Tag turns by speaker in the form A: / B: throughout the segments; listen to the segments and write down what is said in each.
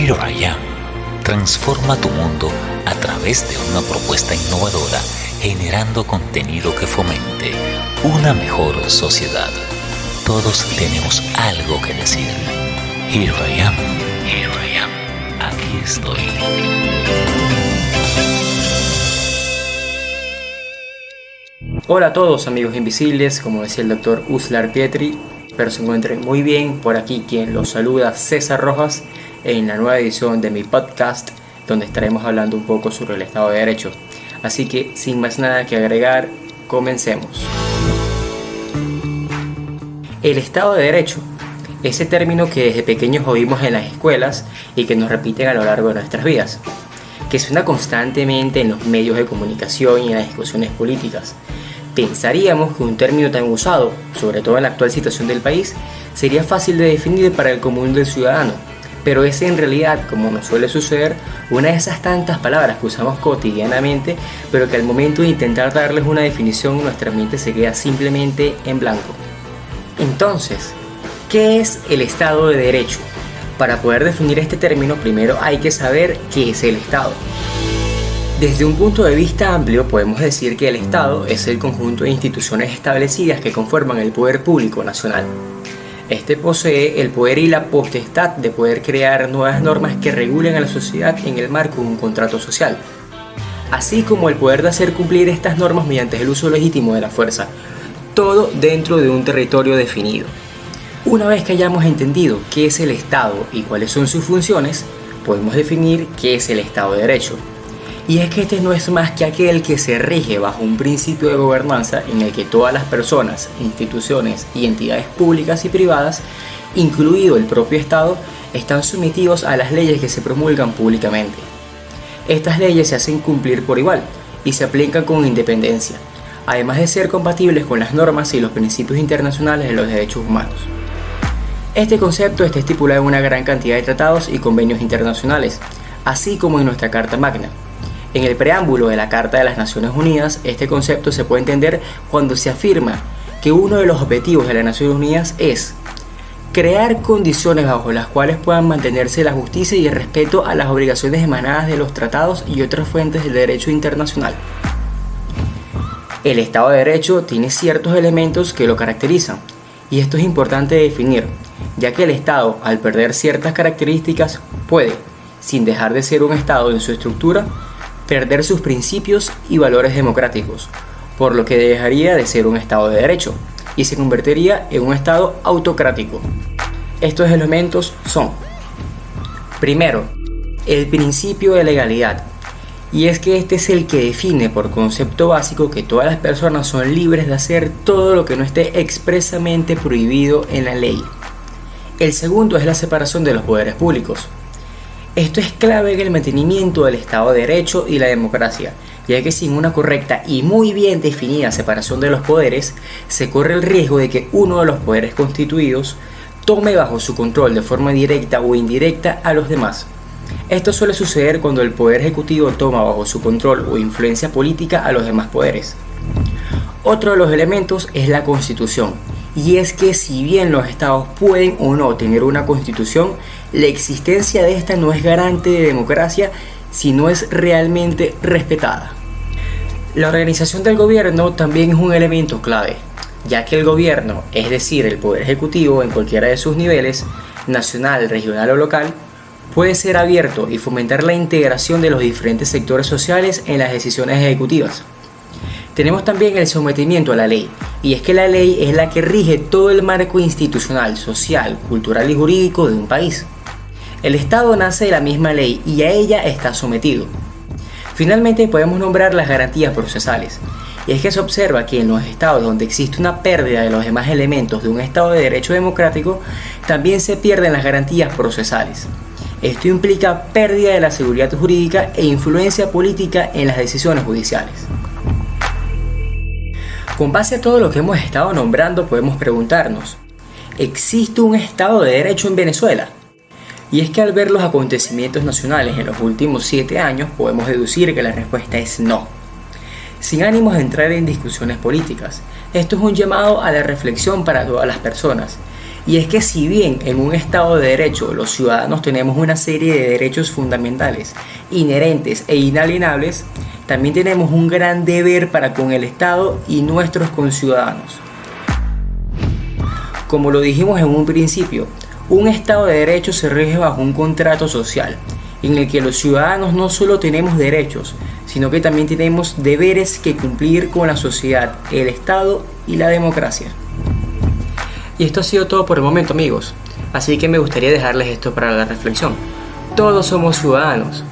A: Here I Am transforma tu mundo a través de una propuesta innovadora, generando contenido que fomente una mejor sociedad. Todos tenemos algo que decir. Here I Am, aquí estoy.
B: Hola a todos amigos invisibles, como decía el doctor Uslar Pietri, espero se encuentren muy bien. Por aquí quien los saluda, César Rojas, en la nueva edición de mi podcast, donde estaremos hablando un poco sobre el Estado de Derecho. Así que sin más nada que agregar, comencemos. El Estado de Derecho, ese término que desde pequeños oímos en las escuelas y que nos repiten a lo largo de nuestras vidas, que suena constantemente en los medios de comunicación y en las discusiones políticas. Pensaríamos que un término tan usado, sobre todo en la actual situación del país, sería fácil de definir para el común del ciudadano, pero es en realidad, como nos suele suceder, una de esas tantas palabras que usamos cotidianamente, pero que al momento de intentar darles una definición nuestra mente se queda simplemente en blanco. Entonces, ¿qué es el Estado de Derecho? Para poder definir este término, primero hay que saber qué es el Estado. Desde un punto de vista amplio, podemos decir que el Estado es el conjunto de instituciones establecidas que conforman el poder público nacional. Este posee el poder y la potestad de poder crear nuevas normas que regulen a la sociedad en el marco de un contrato social, así como el poder de hacer cumplir estas normas mediante el uso legítimo de la fuerza, todo dentro de un territorio definido. Una vez que hayamos entendido qué es el Estado y cuáles son sus funciones, podemos definir qué es el Estado de Derecho. Y es que este no es más que aquel que se rige bajo un principio de gobernanza en el que todas las personas, instituciones y entidades públicas y privadas, incluido el propio Estado, están sometidos a las leyes que se promulgan públicamente. Estas leyes se hacen cumplir por igual y se aplican con independencia, además de ser compatibles con las normas y los principios internacionales de los derechos humanos. Este concepto está estipulado en una gran cantidad de tratados y convenios internacionales, así como en nuestra Carta Magna. En el preámbulo de la Carta de las Naciones Unidas, este concepto se puede entender cuando se afirma que uno de los objetivos de las Naciones Unidas es crear condiciones bajo las cuales puedan mantenerse la justicia y el respeto a las obligaciones emanadas de los tratados y otras fuentes del derecho internacional. El Estado de Derecho tiene ciertos elementos que lo caracterizan, y esto es importante definir, ya que el Estado, al perder ciertas características, puede, sin dejar de ser un Estado en su estructura, perder sus principios y valores democráticos, por lo que dejaría de ser un Estado de Derecho y se convertiría en un Estado autocrático. Estos elementos son: primero, el principio de legalidad, y es que este es el que define por concepto básico que todas las personas son libres de hacer todo lo que no esté expresamente prohibido en la ley. El segundo es la separación de los poderes públicos. Esto es clave en el mantenimiento del Estado de Derecho y la democracia, ya que sin una correcta y muy bien definida separación de los poderes, se corre el riesgo de que uno de los poderes constituidos tome bajo su control de forma directa o indirecta a los demás. Esto suele suceder cuando el poder ejecutivo toma bajo su control o influencia política a los demás poderes. Otro de los elementos es la Constitución, y es que si bien los estados pueden o no tener una constitución, la existencia de esta no es garante de democracia si no es realmente respetada. La organización del gobierno también es un elemento clave, ya que el gobierno, es decir, el poder ejecutivo en cualquiera de sus niveles, nacional, regional o local, puede ser abierto y fomentar la integración de los diferentes sectores sociales en las decisiones ejecutivas. Tenemos también el sometimiento a la ley, y es que la ley es la que rige todo el marco institucional, social, cultural y jurídico de un país. El Estado nace de la misma ley y a ella está sometido. Finalmente podemos nombrar las garantías procesales, y es que se observa que en los estados donde existe una pérdida de los demás elementos de un Estado de Derecho democrático, también se pierden las garantías procesales. Esto implica pérdida de la seguridad jurídica e influencia política en las decisiones judiciales. Con base a todo lo que hemos estado nombrando, podemos preguntarnos: ¿existe un Estado de Derecho en Venezuela? Y es que al ver los acontecimientos nacionales en los últimos 7 años, podemos deducir que la respuesta es no. Sin ánimos de entrar en discusiones políticas, esto es un llamado a la reflexión para todas las personas, Y es que si bien en un Estado de Derecho los ciudadanos tenemos una serie de derechos fundamentales, inherentes e inalienables, también tenemos un gran deber para con el Estado y nuestros conciudadanos. Como lo dijimos en un principio, un Estado de Derecho se rige bajo un contrato social, en el que los ciudadanos no solo tenemos derechos, sino que también tenemos deberes que cumplir con la sociedad, el Estado y la democracia. Y esto ha sido todo por el momento, amigos, así que me gustaría dejarles esto para la reflexión. Todos somos ciudadanos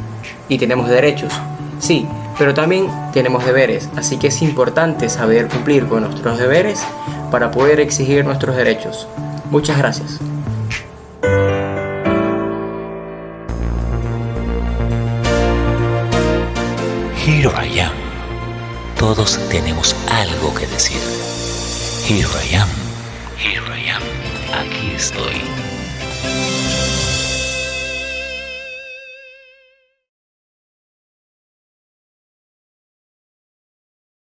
B: y tenemos derechos, sí, pero también tenemos deberes, así que es importante saber cumplir con nuestros deberes para poder exigir nuestros derechos. Muchas gracias.
A: Here I am. Todos tenemos algo que decir. Here I am. Here I am. Aquí estoy.